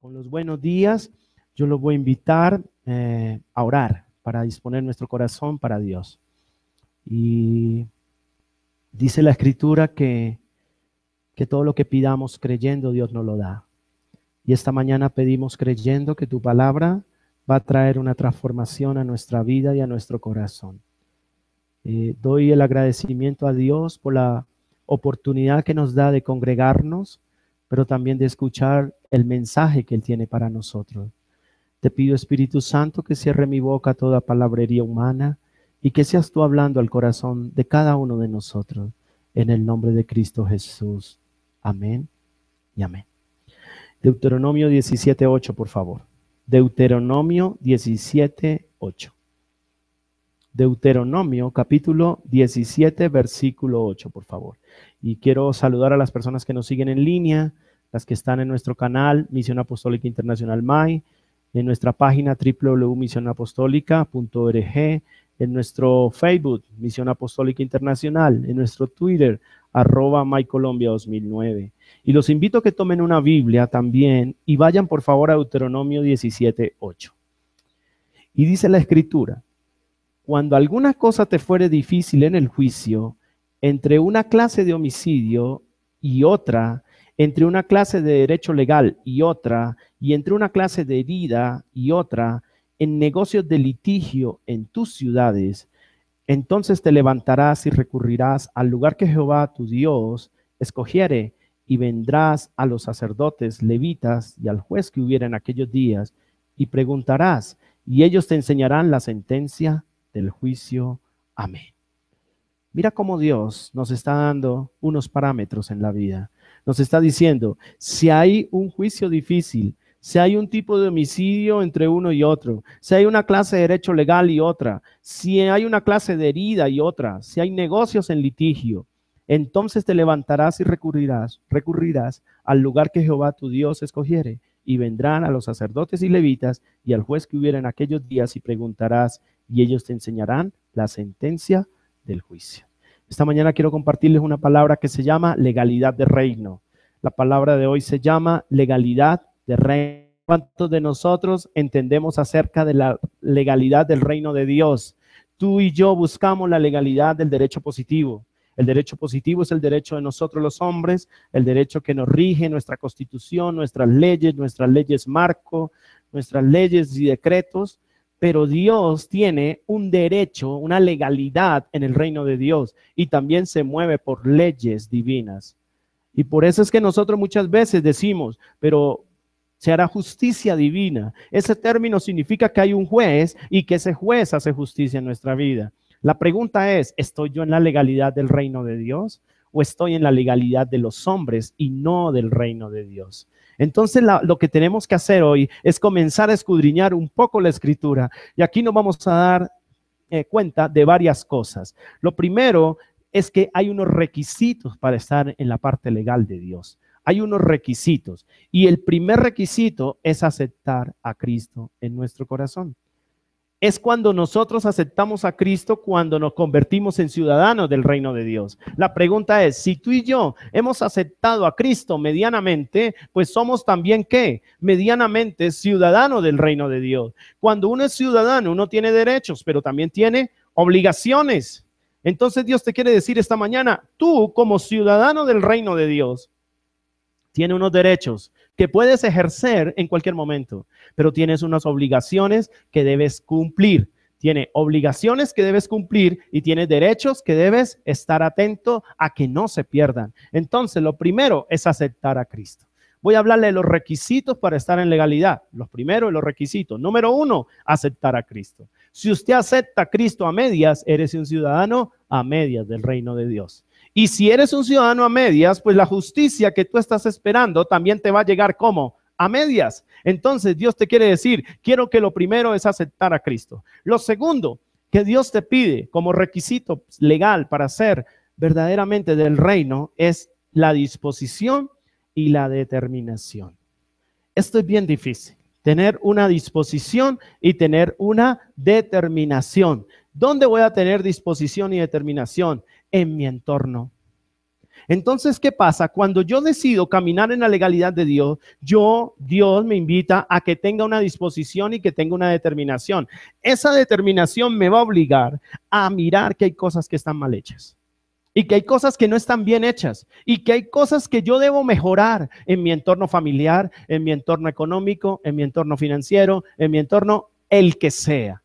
con los buenos días, yo los voy a invitar a orar para disponer nuestro corazón para Dios. Y dice la Escritura que todo lo que pidamos creyendo, Dios nos lo da. Y esta mañana pedimos creyendo que tu palabra va a traer una transformación a nuestra vida y a nuestro corazón. Doy el agradecimiento a Dios por la oportunidad que nos da de congregarnos, pero también de escuchar el mensaje que Él tiene para nosotros. Te pido, Espíritu Santo, que cierre mi boca a toda palabrería humana y que seas tú hablando al corazón de cada uno de nosotros. En el nombre de Cristo Jesús. Amén y amén. Deuteronomio 17:8, por favor. Deuteronomio 17:8. Deuteronomio capítulo 17, versículo 8, por favor. Y quiero saludar a las personas que nos siguen en línea, las que están en nuestro canal Misión Apostólica Internacional MAI, en nuestra página www.misionapostólica.org, en nuestro Facebook Misión Apostólica Internacional, en nuestro Twitter @MyColombia2009. Y los invito a que tomen una Biblia también y vayan por favor a Deuteronomio 17:8. Y dice la Escritura: cuando alguna cosa te fuere difícil en el juicio, entre una clase de homicidio y otra, entre una clase de derecho legal y otra, y entre una clase de herida y otra, en negocios de litigio en tus ciudades, entonces te levantarás y recurrirás al lugar que Jehová tu Dios escogiere, y vendrás a los sacerdotes levitas y al juez que hubiera en aquellos días, y preguntarás, y ellos te enseñarán la sentencia del juicio. Amén. Mira cómo Dios nos está dando unos parámetros en la vida. Nos está diciendo, si hay un juicio difícil, si hay un tipo de homicidio entre uno y otro, si hay una clase de derecho legal y otra, si hay una clase de herida y otra, si hay negocios en litigio, entonces te levantarás y recurrirás al lugar que Jehová tu Dios escogiere, y vendrán a los sacerdotes y levitas y al juez que hubiera en aquellos días, y preguntarás, y ellos te enseñarán la sentencia del juicio. Esta mañana quiero compartirles una palabra que se llama legalidad de reino. La palabra de hoy se llama legalidad de reino. ¿Cuántos de nosotros entendemos acerca de la legalidad del reino de Dios? Tú y yo buscamos la legalidad del derecho positivo. El derecho positivo es el derecho de nosotros los hombres, el derecho que nos rige nuestra constitución, nuestras leyes marco, nuestras leyes y decretos. Pero Dios tiene un derecho, una legalidad en el reino de Dios, y también se mueve por leyes divinas. Y por eso es que nosotros muchas veces decimos, pero se hará justicia divina. Ese término significa que hay un juez y que ese juez hace justicia en nuestra vida. La pregunta es, ¿estoy yo en la legalidad del reino de Dios o estoy en la legalidad de los hombres y no del reino de Dios? Entonces lo que tenemos que hacer hoy es comenzar a escudriñar un poco la Escritura, y aquí nos vamos a dar cuenta de varias cosas. Lo primero es que hay unos requisitos para estar en la parte legal de Dios. Hay unos requisitos, y el primer requisito es aceptar a Cristo en nuestro corazón. Es cuando nosotros aceptamos a Cristo, cuando nos convertimos en ciudadanos del reino de Dios. La pregunta es, si tú y yo hemos aceptado a Cristo medianamente, pues somos también, ¿qué? Medianamente ciudadanos del reino de Dios. Cuando uno es ciudadano, uno tiene derechos, pero también tiene obligaciones. Entonces Dios te quiere decir esta mañana, tú como ciudadano del reino de Dios, tienes unos derechos que puedes ejercer en cualquier momento, pero tienes unas obligaciones que debes cumplir. Tienes obligaciones que debes cumplir y tienes derechos que debes estar atento a que no se pierdan. Entonces, lo primero es aceptar a Cristo. Voy a hablarle de los requisitos para estar en legalidad. Los primeros, los requisitos. Número 1, aceptar a Cristo. Si usted acepta a Cristo a medias, eres un ciudadano a medias del reino de Dios. Y si eres un ciudadano a medias, pues la justicia que tú estás esperando también te va a llegar como a medias. Entonces Dios te quiere decir, quiero que lo primero es aceptar a Cristo. Lo segundo que Dios te pide como requisito legal para ser verdaderamente del reino es la disposición y la determinación. Esto es bien difícil, tener una disposición y tener una determinación. ¿Dónde voy a tener disposición y determinación? En mi entorno. Entonces, ¿qué pasa? Cuando yo decido caminar en la legalidad de Dios, Dios me invita a que tenga una disposición y que tenga una determinación. Esa determinación me va a obligar a mirar que hay cosas que están mal hechas y que hay cosas que no están bien hechas y que hay cosas que yo debo mejorar en mi entorno familiar, en mi entorno económico, en mi entorno financiero, en mi entorno el que sea.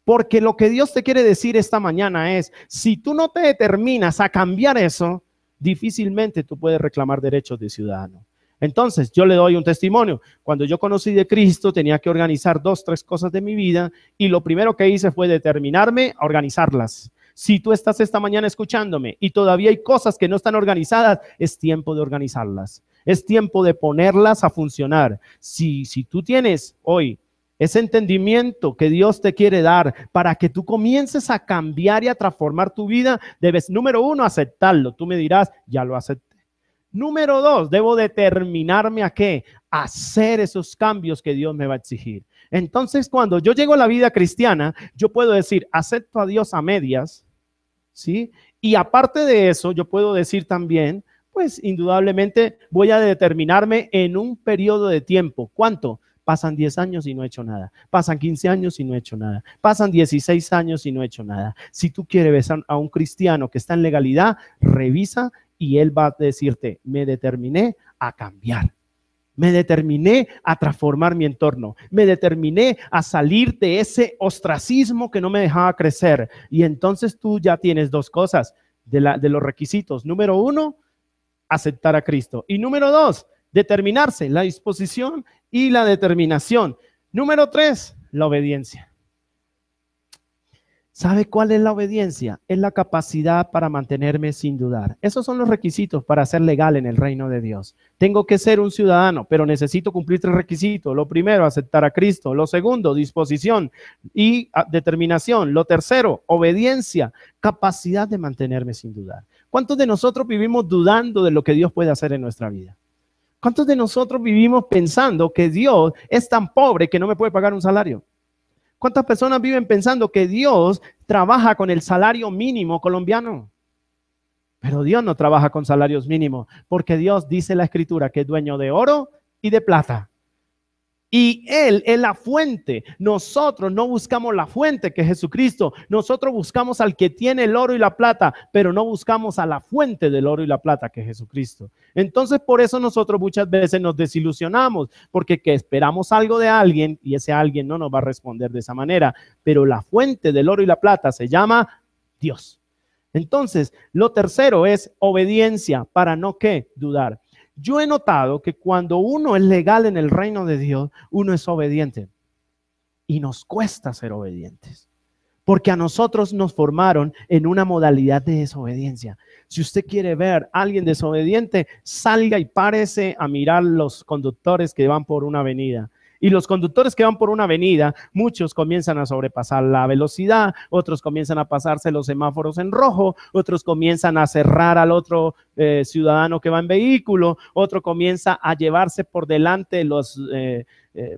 Porque lo que Dios te quiere decir esta mañana es, si tú no te determinas a cambiar eso, difícilmente tú puedes reclamar derechos de ciudadano. Entonces, yo le doy un testimonio. Cuando yo conocí de Cristo, tenía que organizar 2, 3 cosas de mi vida y lo primero que hice fue determinarme a organizarlas. Si tú estás esta mañana escuchándome y todavía hay cosas que no están organizadas, es tiempo de organizarlas. Es tiempo de ponerlas a funcionar. Si tú tienes hoy ese entendimiento que Dios te quiere dar para que tú comiences a cambiar y a transformar tu vida, debes, número 1, aceptarlo. Tú me dirás, ya lo acepté. Número 2, debo determinarme a qué, a hacer esos cambios que Dios me va a exigir. Entonces, cuando yo llego a la vida cristiana, yo puedo decir, acepto a Dios a medias, ¿sí? Y aparte de eso, yo puedo decir también, pues indudablemente voy a determinarme en un periodo de tiempo. ¿Cuánto? Pasan 10 años y no he hecho nada. Pasan 15 años y no he hecho nada. Pasan 16 años y no he hecho nada. Si tú quieres ver a un cristiano que está en legalidad, revisa y él va a decirte, me determiné a cambiar. Me determiné a transformar mi entorno. Me determiné a salir de ese ostracismo que no me dejaba crecer. Y entonces tú ya tienes 2 cosas de los requisitos. Número 1, aceptar a Cristo. Y número 2, determinarse, la disposición y la determinación. Número 3, la obediencia. ¿Sabe cuál es la obediencia? Es la capacidad para mantenerme sin dudar. Esos son los requisitos para ser legal en el reino de Dios. Tengo que ser un ciudadano, pero necesito cumplir 3 requisitos. Lo primero, aceptar a Cristo. Lo segundo, disposición y determinación. Lo tercero, obediencia, capacidad de mantenerme sin dudar. ¿Cuántos de nosotros vivimos dudando de lo que Dios puede hacer en nuestra vida? ¿Cuántos de nosotros vivimos pensando que Dios es tan pobre que no me puede pagar un salario? ¿Cuántas personas viven pensando que Dios trabaja con el salario mínimo colombiano? Pero Dios no trabaja con salarios mínimos, porque Dios dice en la Escritura que es dueño de oro y de plata. Y Él es la fuente. Nosotros no buscamos la fuente que es Jesucristo. Nosotros buscamos al que tiene el oro y la plata, pero no buscamos a la fuente del oro y la plata que es Jesucristo. Entonces, por eso nosotros muchas veces nos desilusionamos, porque que esperamos algo de alguien y ese alguien no nos va a responder de esa manera. Pero la fuente del oro y la plata se llama Dios. Entonces, lo tercero es obediencia para no ¿qué? Dudar. Yo he notado que cuando uno es legal en el reino de Dios, uno es obediente. Y nos cuesta ser obedientes. Porque a nosotros nos formaron en una modalidad de desobediencia. Si usted quiere ver a alguien desobediente, salga y párese a mirar los conductores que van por una avenida. Y los conductores que van por una avenida, muchos comienzan a sobrepasar la velocidad, otros comienzan a pasarse los semáforos en rojo, otros comienzan a cerrar al otro ciudadano que va en vehículo, otro comienza a llevarse por delante los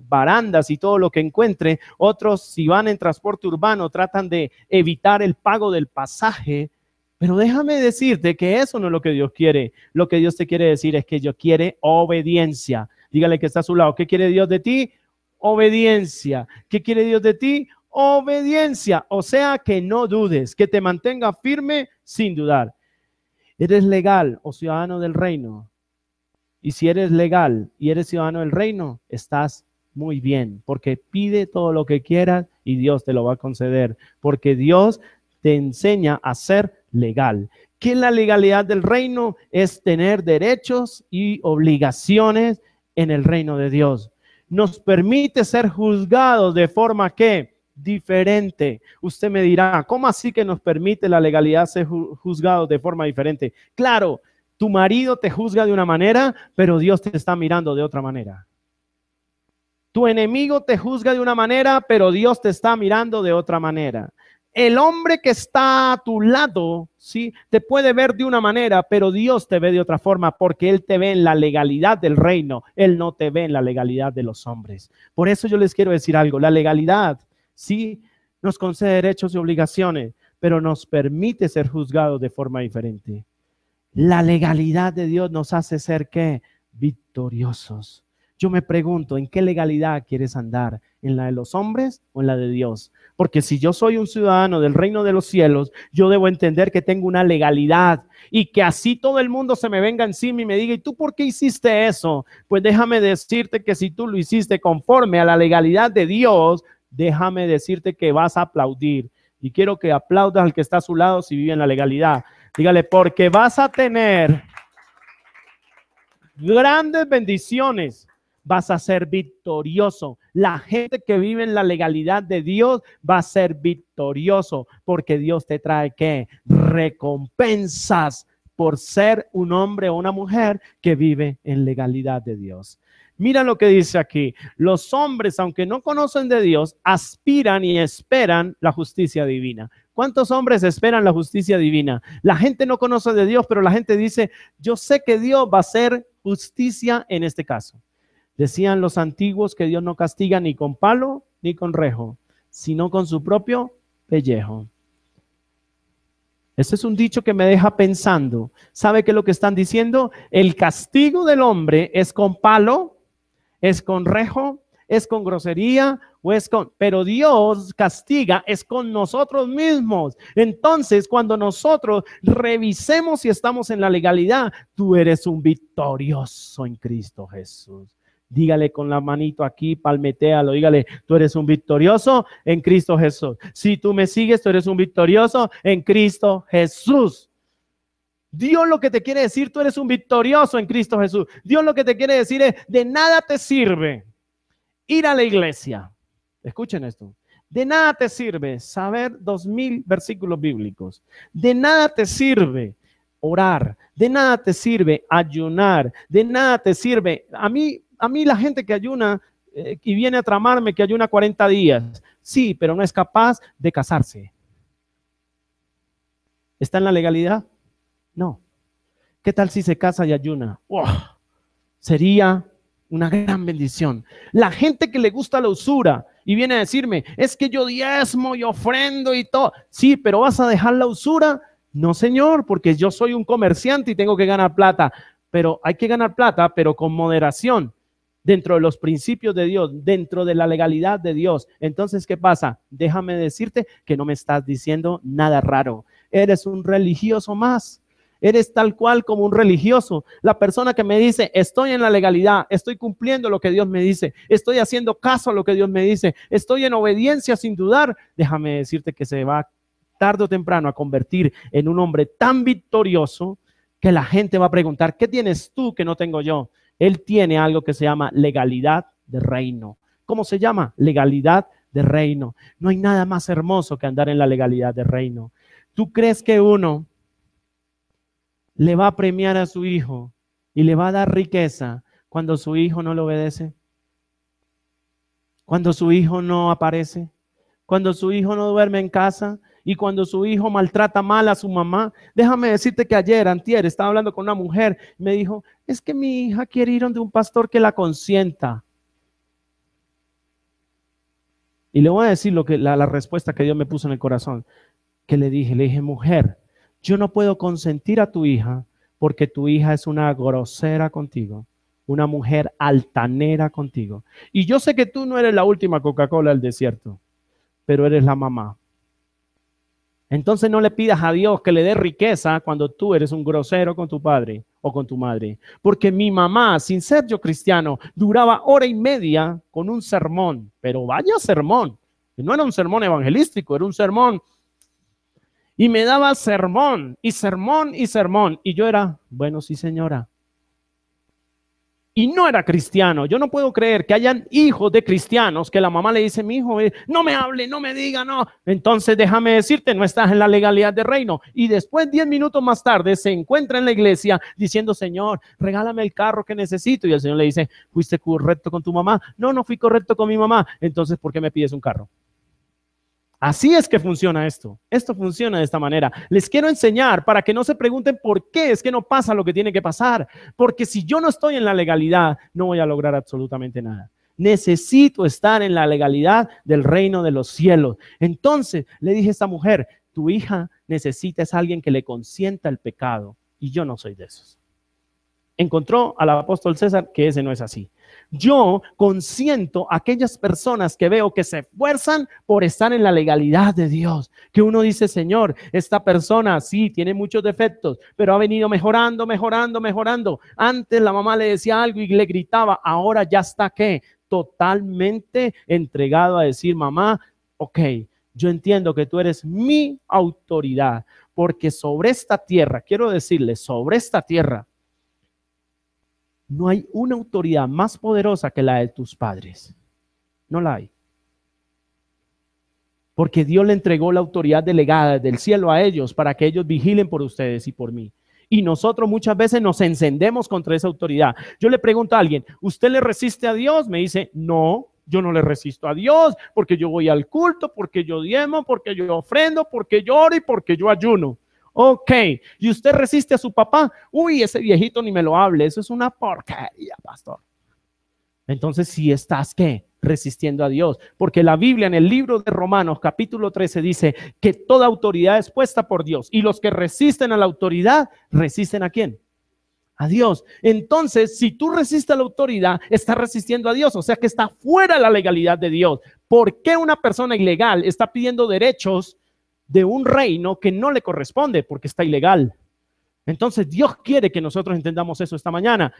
barandas y todo lo que encuentre, otros si van en transporte urbano tratan de evitar el pago del pasaje. Pero déjame decirte que eso no es lo que Dios quiere. Lo que Dios te quiere decir es que Dios quiere obediencia. Dígale que está a su lado. ¿Qué quiere Dios de ti? Obediencia. ¿Qué quiere Dios de ti? Obediencia. O sea, que no dudes, que te mantenga firme sin dudar. ¿Eres legal o ciudadano del reino? Y si eres legal y eres ciudadano del reino, estás muy bien, porque pide todo lo que quieras y Dios te lo va a conceder, porque Dios te enseña a ser legal. ¿Qué es la legalidad del reino? Es tener derechos y obligaciones en el reino de Dios. Nos permite ser juzgados de forma que diferente. Usted me dirá, ¿cómo así que nos permite la legalidad ser juzgados de forma diferente? Claro, tu marido te juzga de una manera, pero Dios te está mirando de otra manera. Tu enemigo te juzga de una manera, pero Dios te está mirando de otra manera. El hombre que está a tu lado, ¿sí? Te puede ver de una manera, pero Dios te ve de otra forma, porque Él te ve en la legalidad del reino. Él no te ve en la legalidad de los hombres. Por eso yo les quiero decir algo. La legalidad, sí, nos concede derechos y obligaciones, pero nos permite ser juzgados de forma diferente. La legalidad de Dios nos hace ser, ¿qué? Victoriosos. Yo me pregunto, ¿en qué legalidad quieres andar? ¿En la de los hombres o en la de Dios? Porque si yo soy un ciudadano del reino de los cielos, yo debo entender que tengo una legalidad y que así todo el mundo se me venga encima y me diga, ¿y tú por qué hiciste eso? Pues déjame decirte que si tú lo hiciste conforme a la legalidad de Dios, déjame decirte que vas a aplaudir. Y quiero que aplaudas al que está a su lado si vive en la legalidad. Dígale, porque vas a tener grandes bendiciones. Vas a ser victorioso. La gente que vive en la legalidad de Dios va a ser victorioso porque Dios te trae, ¿qué? Recompensas por ser un hombre o una mujer que vive en legalidad de Dios. Mira lo que dice aquí. Los hombres, aunque no conocen de Dios, aspiran y esperan la justicia divina. ¿Cuántos hombres esperan la justicia divina? La gente no conoce de Dios, pero la gente dice, yo sé que Dios va a hacer justicia en este caso. Decían los antiguos que Dios no castiga ni con palo ni con rejo, sino con su propio pellejo. Este es un dicho que me deja pensando. ¿Sabe qué es lo que están diciendo? El castigo del hombre es con palo, es con rejo, es con grosería, o es con, pero Dios castiga es con nosotros mismos. Entonces, cuando nosotros revisemos si estamos en la legalidad, tú eres un victorioso en Cristo Jesús. Dígale con la manito aquí, palmetéalo, dígale, tú eres un victorioso en Cristo Jesús. Si tú me sigues, tú eres un victorioso en Cristo Jesús. Dios lo que te quiere decir, tú eres un victorioso en Cristo Jesús. Dios lo que te quiere decir es, de nada te sirve ir a la iglesia. Escuchen esto. De nada te sirve saber 2000 versículos bíblicos. De nada te sirve orar. De nada te sirve ayunar. De nada te sirve. A mí la gente que ayuna y viene a tramarme que ayuna 40 días. Sí, pero no es capaz de casarse. ¿Está en la legalidad? No. ¿Qué tal si se casa y ayuna? ¡Wow! Sería una gran bendición. La gente que le gusta la usura y viene a decirme, es que yo diezmo y ofrendo y todo. Sí, pero ¿vas a dejar la usura? No, señor, porque yo soy un comerciante y tengo que ganar plata. Pero hay que ganar plata, pero con moderación, dentro de los principios de Dios, dentro de la legalidad de Dios. Entonces, ¿qué pasa? Déjame decirte que no me estás diciendo nada raro. Eres un religioso más. Eres tal cual como un religioso. La persona que me dice, estoy en la legalidad, estoy cumpliendo lo que Dios me dice, estoy haciendo caso a lo que Dios me dice, estoy en obediencia sin dudar, déjame decirte que se va tarde o temprano a convertir en un hombre tan victorioso que la gente va a preguntar, ¿qué tienes tú que no tengo yo? Él tiene algo que se llama legalidad de reino. ¿Cómo se llama? Legalidad de reino. No hay nada más hermoso que andar en la legalidad de reino. ¿Tú crees que uno le va a premiar a su hijo y le va a dar riqueza cuando su hijo no le obedece? Cuando su hijo no aparece, cuando su hijo no duerme en casa y cuando su hijo maltrata mal a su mamá. Déjame decirte que ayer, antier, estaba hablando con una mujer y me dijo, es que mi hija quiere ir donde un pastor que la consienta. Y le voy a decir la respuesta que Dios me puso en el corazón, que le dije, mujer, yo no puedo consentir a tu hija porque tu hija es una grosera contigo, una mujer altanera contigo. Y yo sé que tú no eres la última Coca-Cola del desierto, pero eres la mamá. Entonces no le pidas a Dios que le dé riqueza cuando tú eres un grosero con tu padre o con tu madre. Porque mi mamá, sin ser yo cristiano, duraba 1:30 con un sermón, pero vaya sermón. No era un sermón evangelístico, era un sermón. Y me daba sermón y sermón y sermón. Y yo era, bueno, sí, señora. Y no era cristiano. Yo no puedo creer que hayan hijos de cristianos que la mamá le dice, mi hijo, no me hable, no me diga, no. Entonces déjame decirte, no estás en la legalidad del reino. Y después, 10 minutos más tarde, se encuentra en la iglesia diciendo, Señor, regálame el carro que necesito. Y el Señor le dice, ¿fuiste correcto con tu mamá? No, no fui correcto con mi mamá. Entonces, ¿por qué me pides un carro? Así es que funciona esto. Esto funciona de esta manera. Les quiero enseñar para que no se pregunten por qué es que no pasa lo que tiene que pasar. Porque si yo no estoy en la legalidad, no voy a lograr absolutamente nada. Necesito estar en la legalidad del reino de los cielos. Entonces le dije a esta mujer, tu hija necesita es alguien que le consienta el pecado. Y yo no soy de esos. Encontró al apóstol César que ese no es así. Yo consiento a aquellas personas que veo que se esfuerzan por estar en la legalidad de Dios. Que uno dice, Señor, esta persona sí tiene muchos defectos, pero ha venido mejorando, mejorando, mejorando. Antes la mamá le decía algo y le gritaba, ahora ya está, ¿qué? Totalmente entregado a decir, mamá, ok, yo entiendo que tú eres mi autoridad, porque sobre esta tierra, quiero decirle, sobre esta tierra, no hay una autoridad más poderosa que la de tus padres. No la hay. Porque Dios le entregó la autoridad delegada del cielo a ellos para que ellos vigilen por ustedes y por mí. Y nosotros muchas veces nos encendemos contra esa autoridad. Yo le pregunto a alguien, ¿usted le resiste a Dios? Me dice, no, yo no le resisto a Dios porque yo voy al culto, porque yo diezmo, porque yo ofrendo, porque yo oro y porque yo ayuno. Ok, y usted resiste a su papá. Uy, ese viejito ni me lo hable, eso es una porquería, pastor. Entonces, si estás, ¿qué? Resistiendo a Dios. Porque la Biblia en el libro de Romanos, capítulo 13, dice que toda autoridad es puesta por Dios. Y los que resisten a la autoridad, ¿resisten a quién? A Dios. Entonces, si tú resistes a la autoridad, estás resistiendo a Dios. O sea que está fuera de la legalidad de Dios. ¿Por qué una persona ilegal está pidiendo derechos de un reino que no le corresponde? Porque está ilegal. Entonces Dios quiere que nosotros entendamos eso esta mañana.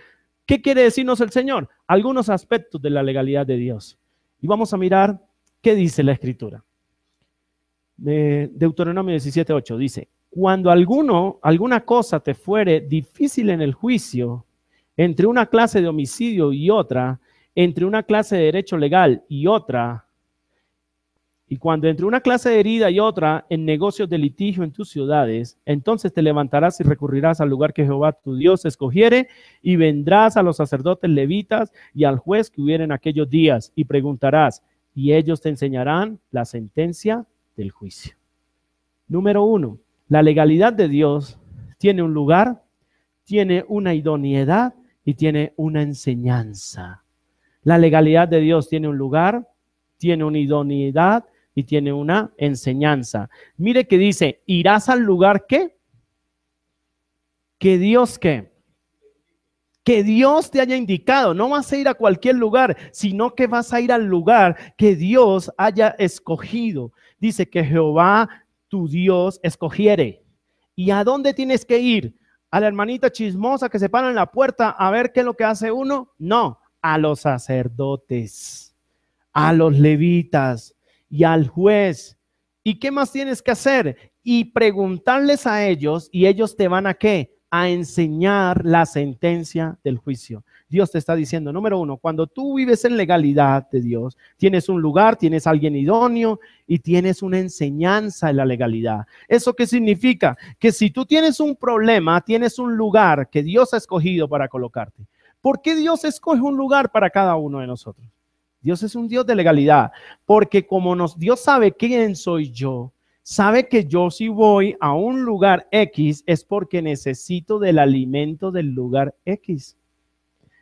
¿Qué quiere decirnos el Señor? Algunos aspectos de la legalidad de Dios. Y vamos a mirar qué dice la Escritura. Deuteronomio 17:8 dice, cuando alguna cosa te fuere difícil en el juicio, entre una clase de homicidio y otra, entre una clase de derecho legal y otra, y cuando entre una clase de herida y otra en negocios de litigio en tus ciudades, entonces te levantarás y recurrirás al lugar que Jehová tu Dios escogiere y vendrás a los sacerdotes levitas y al juez que hubiera en aquellos días y preguntarás y ellos te enseñarán la sentencia del juicio. Número 1, la legalidad de Dios tiene un lugar, tiene una idoneidad y tiene una enseñanza. La legalidad de Dios tiene un lugar, tiene una idoneidad y tiene una enseñanza. Mire que dice, irás al lugar ¿qué? Que Dios ¿qué? Que Dios te haya indicado. No vas a ir a cualquier lugar, sino que vas a ir al lugar que Dios haya escogido. Dice que Jehová tu Dios escogiere. ¿Y a dónde tienes que ir? ¿A la hermanita chismosa que se para en la puerta a ver qué es lo que hace uno? No, a los sacerdotes, a los levitas y al juez. ¿Y qué más tienes que hacer? Y preguntarles a ellos y ellos te van a ¿qué? A enseñar la sentencia del juicio. Dios te está diciendo, número 1, cuando tú vives en legalidad de Dios, tienes un lugar, tienes a alguien idóneo y tienes una enseñanza en la legalidad. ¿Eso qué significa? Que si tú tienes un problema, tienes un lugar que Dios ha escogido para colocarte. ¿Por qué Dios escoge un lugar para cada uno de nosotros? Dios es un Dios de legalidad, porque como Dios sabe quién soy yo, sabe que yo si voy a un lugar X es porque necesito del alimento del lugar X.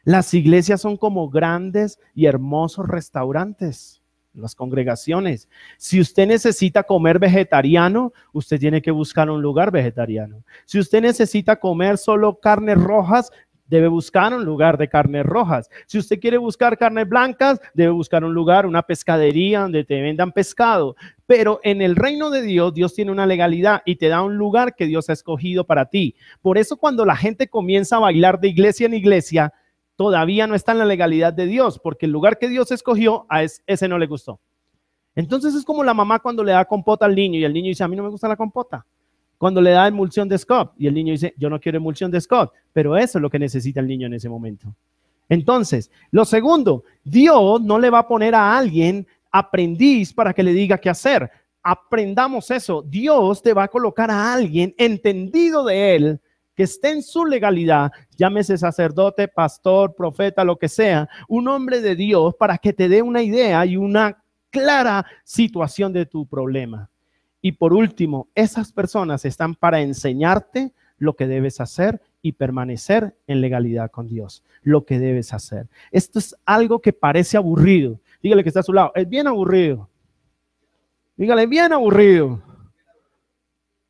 Las iglesias son como grandes y hermosos restaurantes, las congregaciones. Si usted necesita comer vegetariano, usted tiene que buscar un lugar vegetariano. Si usted necesita comer solo carnes rojas, debe buscar un lugar de carnes rojas. Si usted quiere buscar carnes blancas, debe buscar un lugar, una pescadería donde te vendan pescado. Pero en el reino de Dios, Dios tiene una legalidad y te da un lugar que Dios ha escogido para ti. Por eso cuando la gente comienza a bailar de iglesia en iglesia, todavía no está en la legalidad de Dios, porque el lugar que Dios escogió, a ese no le gustó. Entonces es como la mamá cuando le da compota al niño y el niño dice, a mí no me gusta la compota. Cuando le da emulsión de Scott y el niño dice, yo no quiero emulsión de Scott, pero eso es lo que necesita el niño en ese momento. Entonces, lo segundo, Dios no le va a poner a alguien aprendiz para que le diga qué hacer. Aprendamos eso. Dios te va a colocar a alguien entendido de él, que esté en su legalidad, llámese sacerdote, pastor, profeta, lo que sea, un hombre de Dios para que te dé una idea y una clara situación de tu problema. Y por último, esas personas están para enseñarte lo que debes hacer y permanecer en legalidad con Dios, lo que debes hacer. Esto es algo que parece aburrido. Dígale que está a su lado, es bien aburrido. Dígale, bien aburrido,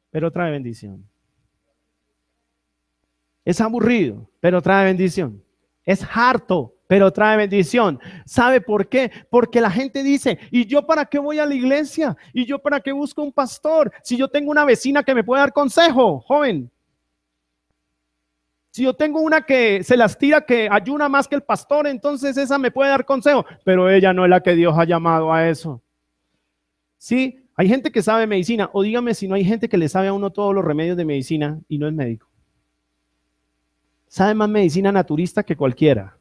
pero trae bendición. Es aburrido, pero trae bendición. Es harto, pero trae bendición. ¿Sabe por qué? Porque la gente dice, ¿y yo para qué voy a la iglesia? ¿Y yo para qué busco un pastor? Si yo tengo una vecina que me puede dar consejo, joven. Si yo tengo una que se las tira, que ayuna más que el pastor, entonces esa me puede dar consejo, pero ella no es la que Dios ha llamado a eso. Sí, hay gente que sabe medicina, o dígame si no hay gente que le sabe a uno todos los remedios de medicina y no es médico. Sabe más medicina naturista que cualquiera,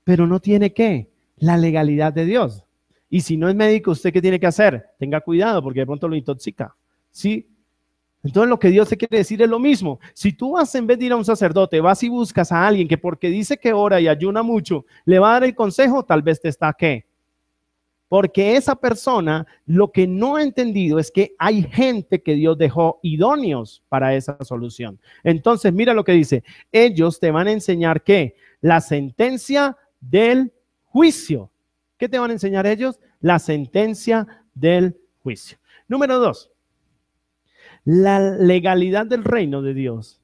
pero no tiene ¿qué? La legalidad de Dios. Y si no es médico, ¿usted qué tiene que hacer? Tenga cuidado porque de pronto lo intoxica. ¿Sí? Entonces lo que Dios te quiere decir es lo mismo. Si tú vas, en vez de ir a un sacerdote, vas y buscas a alguien que porque dice que ora y ayuna mucho, le va a dar el consejo, tal vez te está ¿qué? Porque esa persona lo que no ha entendido es que hay gente que Dios dejó idóneos para esa solución. Entonces, mira lo que dice. Ellos te van a enseñar ¿qué? La sentencia del juicio. ¿Qué te van a enseñar ellos? La sentencia del juicio. Número 2. La legalidad del reino de Dios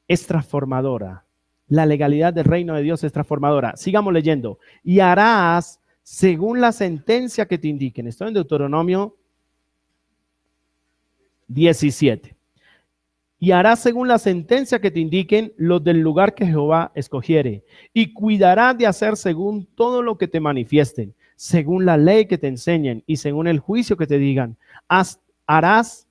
es transformadora. La legalidad del reino de Dios es transformadora. Sigamos leyendo. Y harás según la sentencia que te indiquen. Estoy en Deuteronomio 17. Y harás según la sentencia que te indiquen los del lugar que Jehová escogiere. Y cuidarás de hacer según todo lo que te manifiesten, según la ley que te enseñen y según el juicio que te digan. Harás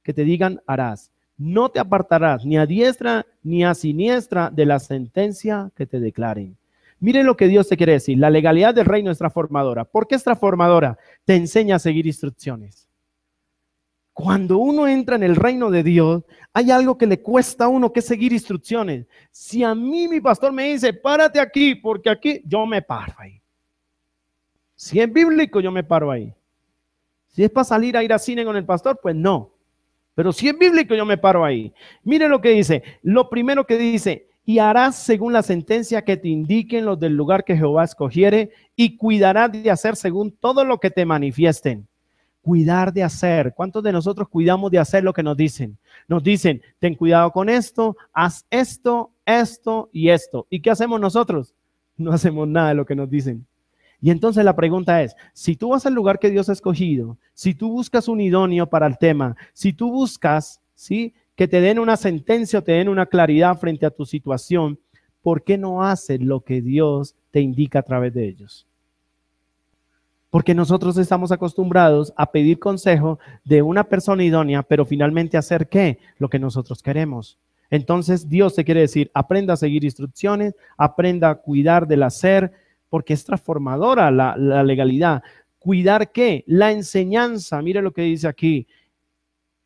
que te digan, harás. No te apartarás ni a diestra ni a siniestra de la sentencia que te declaren. Miren lo que Dios te quiere decir. La legalidad del reino es transformadora. ¿Por qué es transformadora? Te enseña a seguir instrucciones. Cuando uno entra en el reino de Dios, hay algo que le cuesta a uno, que es seguir instrucciones. Si a mí mi pastor me dice, párate aquí, porque aquí, yo me paro ahí. Si es bíblico, yo me paro ahí. Si es para salir a ir al cine con el pastor, pues no. Pero si es bíblico, yo me paro ahí. Mire lo que dice. Lo primero que dice, y harás según la sentencia que te indiquen los del lugar que Jehová escogiere, y cuidarás de hacer según todo lo que te manifiesten. Cuidar de hacer. ¿Cuántos de nosotros cuidamos de hacer lo que nos dicen? Nos dicen, ten cuidado con esto, haz esto, esto y esto. ¿Y qué hacemos nosotros? No hacemos nada de lo que nos dicen. Y entonces la pregunta es, si tú vas al lugar que Dios ha escogido, si tú buscas un idóneo para el tema, si tú buscas, ¿sí?, que te den una sentencia o te den una claridad frente a tu situación, ¿por qué no haces lo que Dios te indica a través de ellos? Porque nosotros estamos acostumbrados a pedir consejo de una persona idónea, pero finalmente hacer ¿qué? Lo que nosotros queremos. Entonces Dios te quiere decir, aprenda a seguir instrucciones, aprenda a cuidar del hacer, porque es transformadora la legalidad. ¿Cuidar qué? La enseñanza. Mire lo que dice aquí.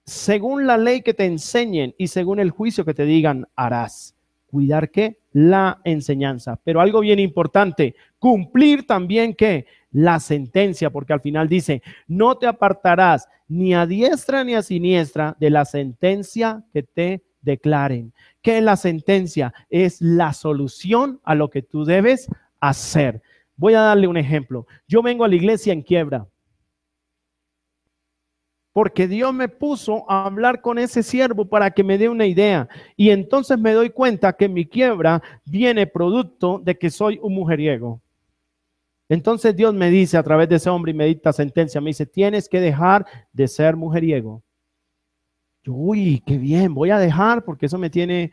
Según la ley que te enseñen y según el juicio que te digan, harás. ¿Cuidar qué? La enseñanza. Pero algo bien importante, cumplir también ¿qué? La sentencia, porque al final dice, no te apartarás ni a diestra ni a siniestra de la sentencia que te declaren. ¿Qué es la sentencia? Es la solución a lo que tú debes hacer. Voy a darle un ejemplo. Yo vengo a la iglesia en quiebra, porque Dios me puso a hablar con ese siervo para que me dé una idea. Y entonces me doy cuenta que mi quiebra viene producto de que soy un mujeriego. Entonces Dios me dice a través de ese hombre y me dicta sentencia, me dice, tienes que dejar de ser mujeriego. Yo, uy, qué bien, voy a dejar porque eso me tienes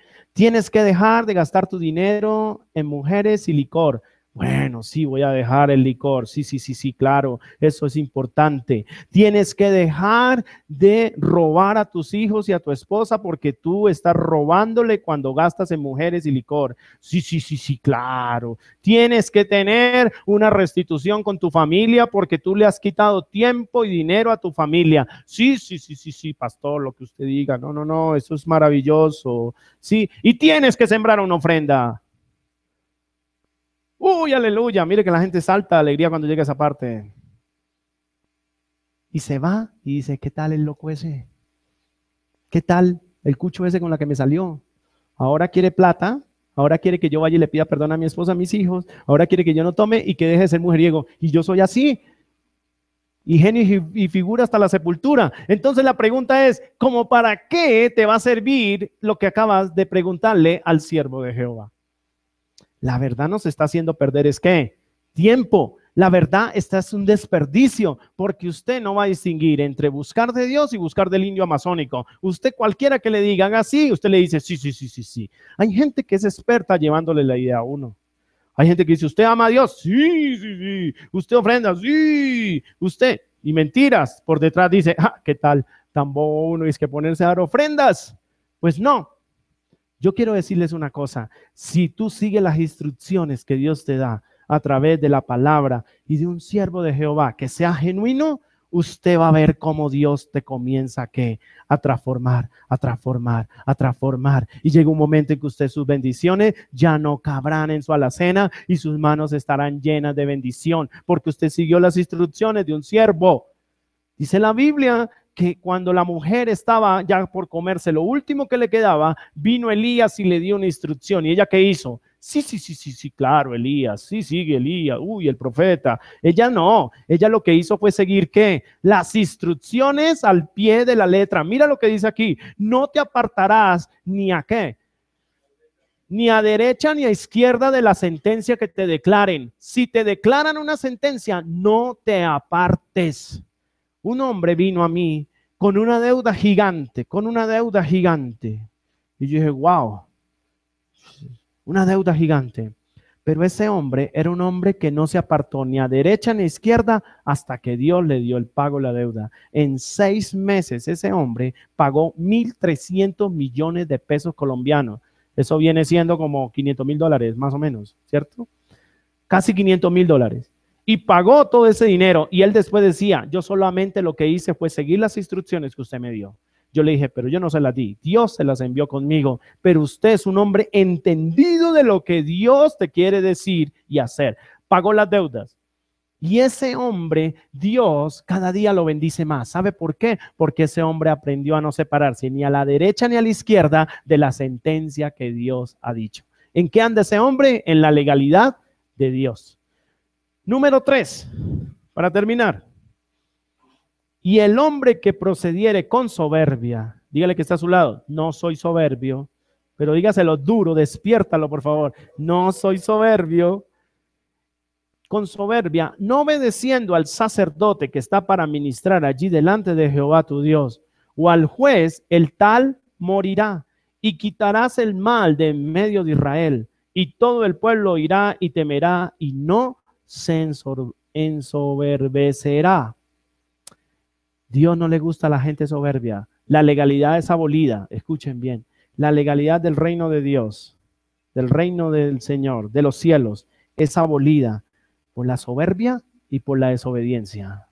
que dejar de gastar tu dinero en mujeres y licor. Bueno, sí, voy a dejar el licor. Sí, claro, eso es importante. Tienes que dejar de robar a tus hijos y a tu esposa porque tú estás robándole cuando gastas en mujeres y licor. Sí, claro. Tienes que tener una restitución con tu familia porque tú le has quitado tiempo y dinero a tu familia. Sí, pastor, lo que usted diga. No, eso es maravilloso. Sí, y tienes que sembrar una ofrenda. Uy, aleluya, mire que la gente salta de alegría cuando llega a esa parte. Y se va y dice, ¿qué tal el loco ese? ¿Qué tal el cucho ese con la que me salió? Ahora quiere plata, ahora quiere que yo vaya y le pida perdón a mi esposa, a mis hijos, ahora quiere que yo no tome y que deje de ser mujeriego. Y yo soy así. y genio y figura hasta la sepultura. Entonces la pregunta es, ¿cómo para qué te va a servir lo que acabas de preguntarle al siervo de Jehová? La verdad nos está haciendo perder es ¿qué? Tiempo. La verdad, esta es un desperdicio, porque usted no va a distinguir entre buscar de Dios y buscar del indio amazónico. Usted cualquiera que le diga haga así, usted le dice sí. Hay gente que es experta llevándole la idea a uno. Hay gente que dice, ¿usted ama a Dios? Sí. ¿Usted ofrenda? Sí. ¿Usted? Y mentiras, por detrás dice, ¿qué tal? Tan bobo uno es que ponerse a dar ofrendas. Pues no. Yo quiero decirles una cosa, si tú sigues las instrucciones que Dios te da a través de la palabra y de un siervo de Jehová que sea genuino, usted va a ver cómo Dios te comienza a transformar. Y llega un momento en que usted sus bendiciones ya no cabrán en su alacena y sus manos estarán llenas de bendición, porque usted siguió las instrucciones de un siervo. Dice la Biblia que cuando la mujer estaba ya por comerse lo último que le quedaba, vino Elías y le dio una instrucción. ¿Y ella qué hizo? Sí, claro, Elías, sí, sigue Elías, el profeta. Ella no, ella lo que hizo fue seguir ¿qué? Las instrucciones al pie de la letra. Mira lo que dice aquí, no te apartarás ni a qué, ni a derecha ni a izquierda de la sentencia que te declaren. Si te declaran una sentencia, no te apartes. Un hombre vino a mí con una deuda gigante, Y yo dije, wow, una deuda gigante. Pero ese hombre era un hombre que no se apartó ni a derecha ni a izquierda hasta que Dios le dio el pago de la deuda. En 6 meses ese hombre pagó 1.300 millones de pesos colombianos. Eso viene siendo como $500,000 más o menos, ¿cierto? Casi $500,000. Y pagó todo ese dinero. Y él después decía, yo solamente lo que hice fue seguir las instrucciones que usted me dio. Yo le dije, pero yo no se las di, Dios se las envió conmigo, pero usted es un hombre entendido de lo que Dios te quiere decir y hacer. Pagó las deudas. Y ese hombre, Dios cada día lo bendice más. ¿Sabe por qué? Porque ese hombre aprendió a no separarse ni a la derecha ni a la izquierda de la sentencia que Dios ha dicho. ¿En qué anda ese hombre? En la legalidad de Dios. Número 3, para terminar. Y el hombre que procediere con soberbia, dígale que está a su lado, no soy soberbio, pero dígaselo duro, despiértalo por favor, no soy soberbio, con soberbia, no obedeciendo al sacerdote que está para ministrar allí delante de Jehová tu Dios, o al juez, el tal morirá, y quitarás el mal de en medio de Israel, y todo el pueblo irá y temerá, y no se ensoberbecerá. Dios no le gusta a la gente soberbia. La legalidad es abolida. Escuchen bien. La legalidad del reino de Dios, del reino del Señor, de los cielos, es abolida por la soberbia y por la desobediencia.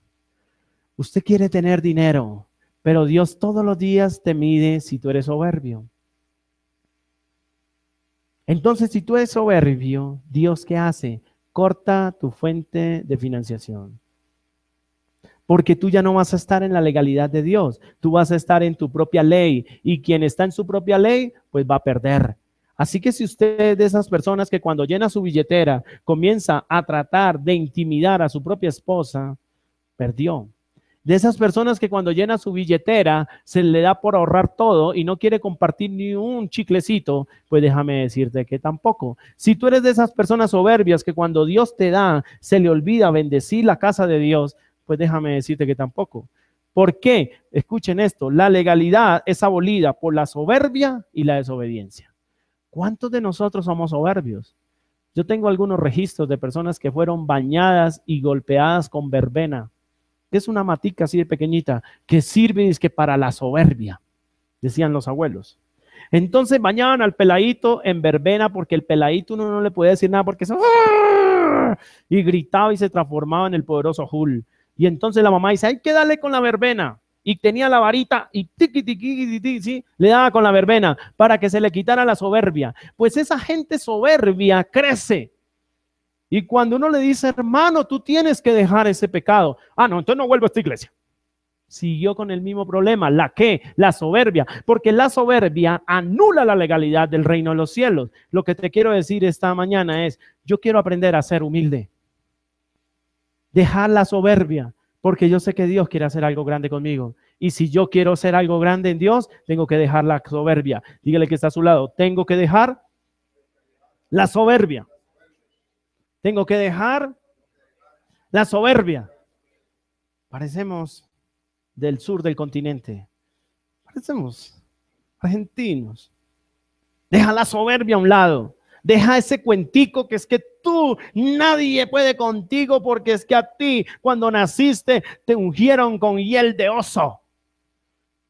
Usted quiere tener dinero, pero Dios todos los días te mide si tú eres soberbio. Entonces, si tú eres soberbio, ¿Dios qué hace? Corta tu fuente de financiación. Porque tú ya no vas a estar en la legalidad de Dios, tú vas a estar en tu propia ley y quien está en su propia ley, pues va a perder. Así que si usted es de esas personas que cuando llena su billetera comienza a tratar de intimidar a su propia esposa, perdió. De esas personas que cuando llena su billetera se le da por ahorrar todo y no quiere compartir ni un chiclecito, pues déjame decirte que tampoco. Si tú eres de esas personas soberbias que cuando Dios te da se le olvida bendecir la casa de Dios, pues déjame decirte que tampoco. ¿Por qué? Escuchen esto, la legalidad es abolida por la soberbia y la desobediencia. ¿Cuántos de nosotros somos soberbios? Yo tengo algunos registros de personas que fueron bañadas y golpeadas con verbena. Es una matica así de pequeñita que sirve es que para la soberbia, decían los abuelos. Entonces bañaban al peladito en verbena porque el peladito uno no le podía decir nada porque y gritaba y se transformaba en el poderoso Hul. Y entonces la mamá dice, hay que darle con la verbena. Y tenía la varita y ¿sí? Le daba con la verbena para que se le quitara la soberbia. Pues esa gente soberbia crece. Y cuando uno le dice, hermano, tú tienes que dejar ese pecado. No, entonces no vuelvo a esta iglesia. Siguió con el mismo problema. ¿La qué? La soberbia. Porque la soberbia anula la legalidad del reino de los cielos. Lo que te quiero decir esta mañana es, yo quiero aprender a ser humilde. Dejar la soberbia. Porque yo sé que Dios quiere hacer algo grande conmigo. Y si yo quiero hacer algo grande en Dios, tengo que dejar la soberbia. Dígale que está a su lado. Tengo que dejar la soberbia. Tengo que dejar la soberbia. Parecemos del sur del continente. Parecemos argentinos. Deja la soberbia a un lado. Deja ese cuentico que es que tú, nadie puede contigo porque es que a ti cuando naciste te ungieron con hiel de oso.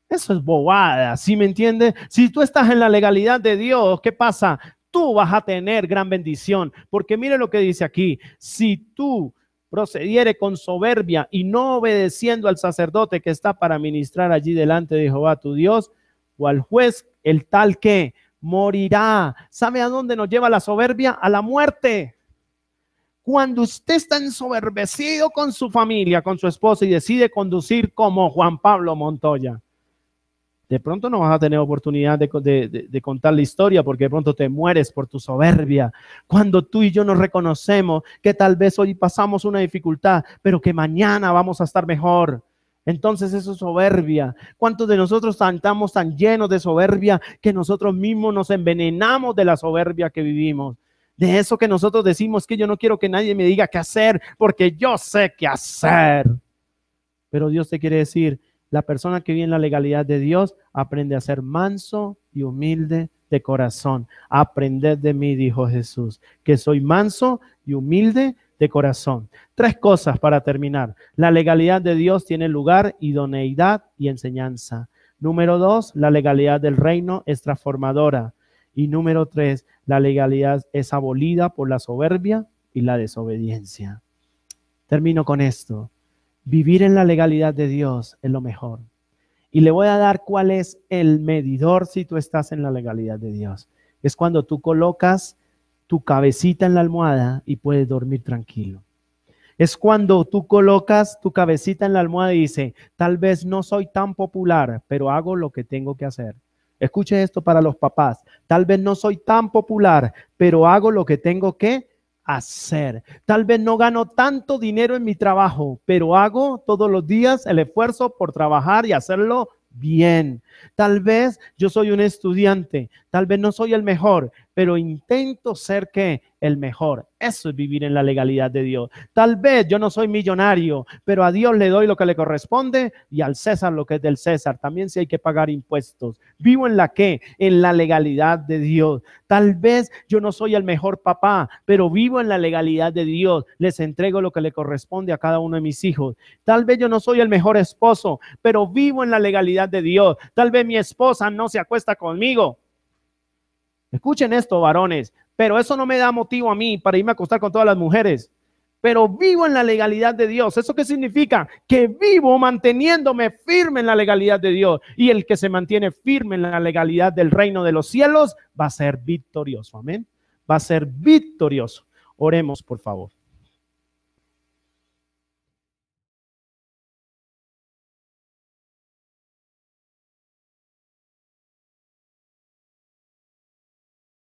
Eso es bobada, ¿sí me entiendes? Si tú estás en la legalidad de Dios, ¿qué pasa? Tú vas a tener gran bendición, porque mire lo que dice aquí, si tú procediere con soberbia y no obedeciendo al sacerdote que está para ministrar allí delante de Jehová tu Dios, o al juez, el tal que morirá. ¿Sabe a dónde nos lleva la soberbia? A la muerte. Cuando usted está ensoberbecido con su familia, con su esposa y decide conducir como Juan Pablo Montoya, de pronto no vas a tener oportunidad de contar la historia porque de pronto te mueres por tu soberbia. Cuando tú y yo nos reconocemos que tal vez hoy pasamos una dificultad, pero que mañana vamos a estar mejor. Entonces eso es soberbia. ¿Cuántos de nosotros estamos tan llenos de soberbia que nosotros mismos nos envenenamos de la soberbia que vivimos? De eso que nosotros decimos que yo no quiero que nadie me diga qué hacer porque yo sé qué hacer. Pero Dios te quiere decir, la persona que vive en la legalidad de Dios aprende a ser manso y humilde de corazón. Aprended de mí, dijo Jesús, que soy manso y humilde de corazón. 3 cosas para terminar. La legalidad de Dios tiene lugar, idoneidad y enseñanza. Número 2, la legalidad del reino es transformadora. Y número 3, la legalidad es abolida por la soberbia y la desobediencia. Termino con esto. Vivir en la legalidad de Dios es lo mejor. Y le voy a dar cuál es el medidor si tú estás en la legalidad de Dios. Es cuando tú colocas tu cabecita en la almohada y puedes dormir tranquilo. Es cuando tú colocas tu cabecita en la almohada y dices, tal vez no soy tan popular, pero hago lo que tengo que hacer. Escuche esto para los papás. Tal vez no soy tan popular, pero hago lo que tengo que hacer. Tal vez no gano tanto dinero en mi trabajo, pero hago todos los días el esfuerzo por trabajar y hacerlo bien. Tal vez yo soy un estudiante, tal vez no soy el mejor, pero intento ser ¿qué? El mejor. Eso es vivir en la legalidad de Dios. Tal vez yo no soy millonario, pero a Dios le doy lo que le corresponde y al César lo que es del César. También si hay que pagar impuestos. Vivo en la ¿qué? En la legalidad de Dios. Tal vez yo no soy el mejor papá, pero vivo en la legalidad de Dios. Les entrego lo que le corresponde a cada uno de mis hijos. Tal vez yo no soy el mejor esposo, pero vivo en la legalidad de Dios. Tal vez mi esposa no se acuesta conmigo. Escuchen esto, varones, pero eso no me da motivo a mí para irme a acostar con todas las mujeres. Pero vivo en la legalidad de Dios. ¿Eso qué significa? Que vivo manteniéndome firme en la legalidad de Dios. Y el que se mantiene firme en la legalidad del reino de los cielos va a ser victorioso. Amén. Va a ser victorioso. Oremos, por favor.